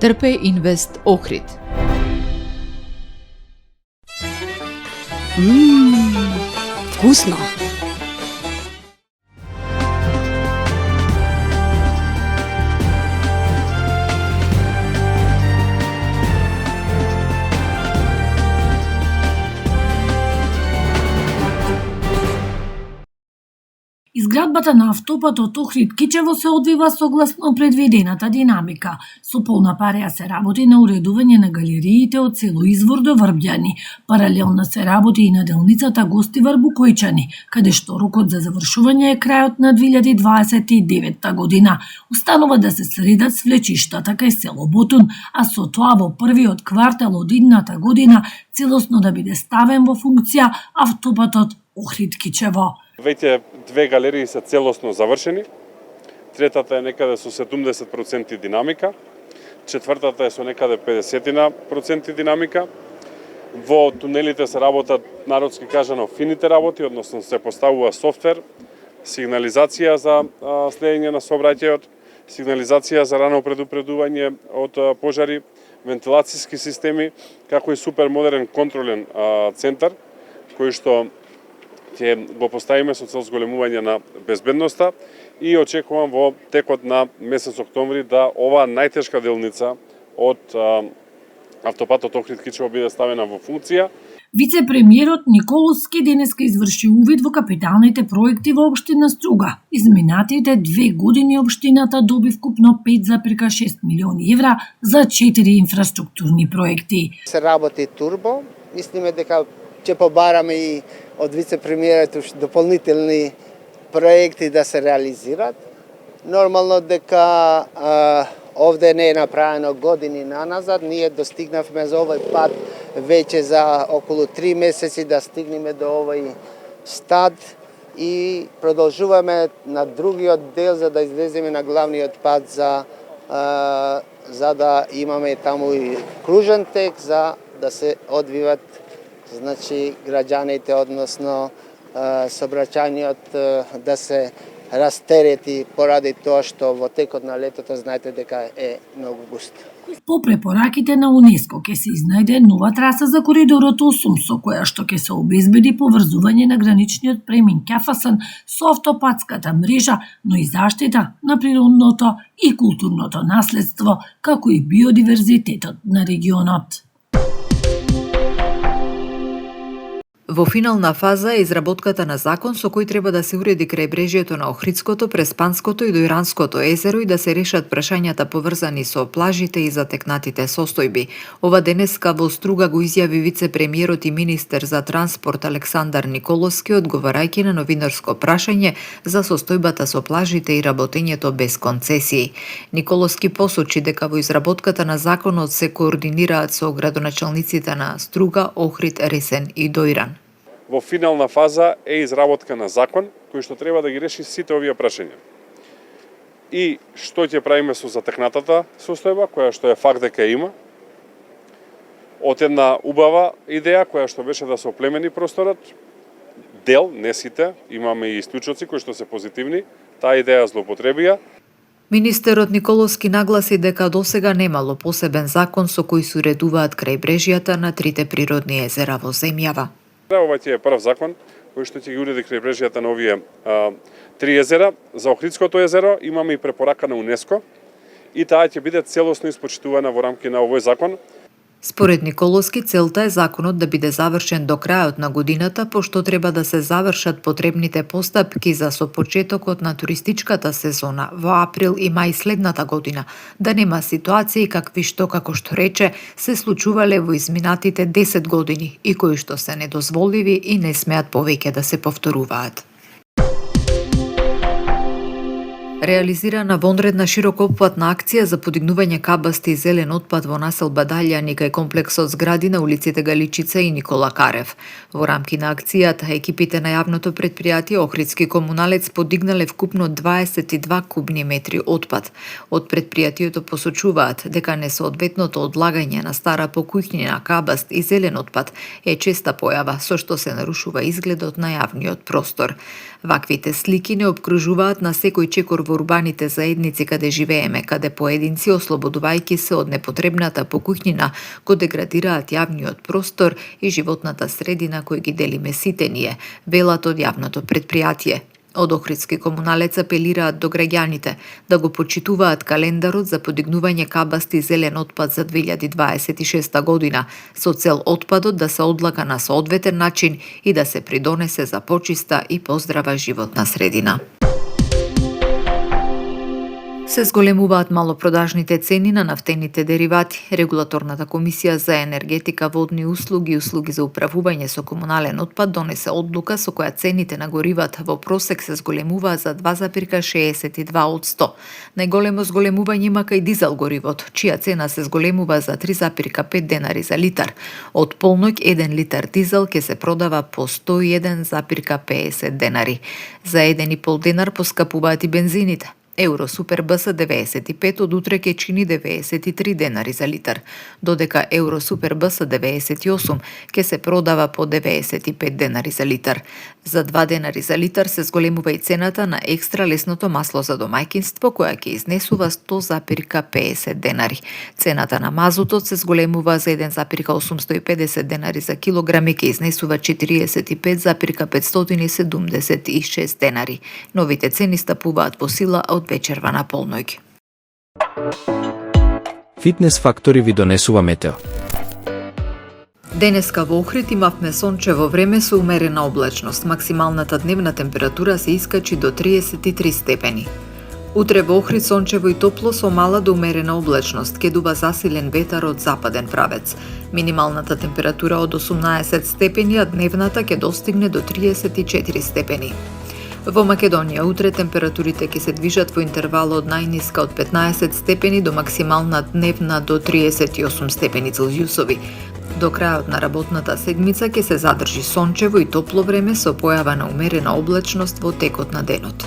Трпе Инвест Охрид. Вкусно! Изградбата на автопатот Охрид-Кичево се одвива согласно предвидената динамика. Со полна пареја се работи на уредување на галериите од село Извор до Врбјани. Паралелно се работи и на делницата Гостивар Букојчани, каде што рокот за завршување е крајот на 2029 година. Останува да се средат свлечиштата кај село Ботун, а со тоа во првиот квартал од идната година целосно да биде ставен во функција автопатот Охрид-Кичево. Веќе две галерии се целосно завршени, третата е некаде со 70% динамика, четвртата е со некаде 50% динамика. Во тунелите се работат, народски кажано, фините работи, односно се поставува софтвер, сигнализација за следење на сообраќајот, сигнализација за рано предупредување од пожари, вентилацијски системи, како и супермодерен контролен центар, кој што ќе го поставиме со цел зголемување на безбедноста и очекувам во текот на месец октомври да оваа најтешка делница од автопатот Охрид-Кичево биде ставена во функција. Вице-премиерот Николовски денеска изврши увид во капиталните проекти во општина Струга. Изминатите 2 години општината доби вкупно 5,6 милиони евра за 4 инфраструктурни проекти. Се работи турбо, мислиме дека ќе побараме и од вице-премиерот дополнителни проекти да се реализират. Нормално дека овде не е направено години наназад, ние достигнавме за овој пат веќе за околу 3 месеци да стигнеме до овој стад и продолжуваме на другиот дел за да излеземе на главниот пат за да имаме таму и кружен тек за да се одвиват граѓаните, односно сообраќајниот да се растерети поради тоа што во текот на летото знаете дека е многу густо. По препораките на УНЕСКО ќе се изнајде нова траса за коридорот 8 со која што ќе се обезбеди поврзување на граничниот премин Ќафасан со автопатската мрежа, но и заштита на природното и културното наследство, како и биодиверзитетот на регионот. Во финална фаза е изработката на закон со кој треба да се уреди крајбрежјето на Охридското, Преспанското и Дојранското езеро и да се решат прашањата поврзани со плажите и затекнатите состојби. Ова денеска во Струга го изјави вице-премиерот и министер за транспорт Александар Николовски одговарајќи на новинарско прашање за состојбата со плажите и работењето без концесии. Николовски посочи дека во изработката на законот се координираат со градоначалниците на Струга, Охрид, Ресен и Дојран. Во финална фаза е изработка на закон кој што треба да ги реши сите овие прашања. И што ќе правиме со затекнатата состојба, која што е факт дека има, од една убава идеја која што беше да се оплемени просторот, дел, не сите, имаме и исклучоци кои што се позитивни, таа идеја злоупотребија. Министерот Николовски нагласи дека досега немало посебен закон со кој се уредуваат крајбрежјата на трите природни езера во земјава. Ова е прв закон кој што ќе ги уреди крајбрежјата на овие три езера. За Охридското езеро имаме и препорака на УНЕСКО и таа ќе биде целосно испочитувана во рамки на овој закон. Според Николовски, целта е законот да биде завршен до крајот на годината, пошто треба да се завршат потребните постапки за со почетокот на туристичката сезона во април и мај следната година, да нема ситуации какви што, како што рече, се случувале во изминатите 10 години и кои што се недозволиви и не смеат повеќе да се повторуваат. Реализирана вонредна широкопатна акција за подигнување кабасти и зелен отпад во населба Далјани кај комплексот згради на улиците Галичица и Никола Карев. Во рамки на акцијата, екипите на јавното претпријатие Охридски комуналец подигнале вкупно 22 кубни метри отпад. Од претпријатието посочуваат дека несоодветното одлагање на стара покујкнина, кабаст и зелен отпад е честа појава, со што се нарушува изгледот на јавниот простор. Ваквите слики не обкружуваат на секој чекор во во урбаните заедници каде живееме, каде поединци, ослободувајќи се од непотребната покуќнина, го деградираат јавниот простор и животната средина кој ги делиме сите ние, велат од јавното предпријатие. Од Охридски комуналец апелираат до граѓаните да го почитуваат календарот за подигнување кабасти зелен отпад за 2026 година, со цел отпадот да се одлага на соодветен начин и да се придонесе за почиста и поздрава животна средина. Се зголемуваат малопродажните цени на нафтените деривати. Регулаторната комисија за енергетика, водни услуги и услуги за управување со комунален отпад донесе одлука со која цените на горивата во просек се зголемуваат за 2,62%. Најголемо зголемување има кај дизел горивото, чија цена се зголемува за 3,5 денари за литар. Од полноќ 1 литар дизел ќе се продава по 101,50 денари. За 1,5 денар поскапуваат и бензините. Евро Супер БС 95 од утре ќе чини 93 денари за литар, додека Евро Супер БС 98 ќе се продава по 95 денари за литар. За 2 денари за литар се зголемува и цената на екстра лесното масло за домаќинство, која ќе изнесува 100,50 денари. Цената на мазутот се зголемува за 1,850 денари за килограм и ќе изнесува 45,576 денари. Новите цени стапуваат во сила од вечерва на полноќ. Фитнес фактори ви донесува метео. Денеска во Охрид имавме сончево време со умерена облачност. Максималната дневна температура се искачи до 33 степени. Утре во Охрид сончево и топло со мала до умерена облачност, ке дува засилен ветар од западен правец. Минималната температура од 18 степени, а дневната ќе достигне до 34 степени. Во Македонија утре температурите ќе се движат во интервал од најниска од 15 степени до максимална дневна до 38 степени Целзиусови. До крајот на работната седмица ќе се задржи сончево и топло време со појава на умерена облачност во текот на денот.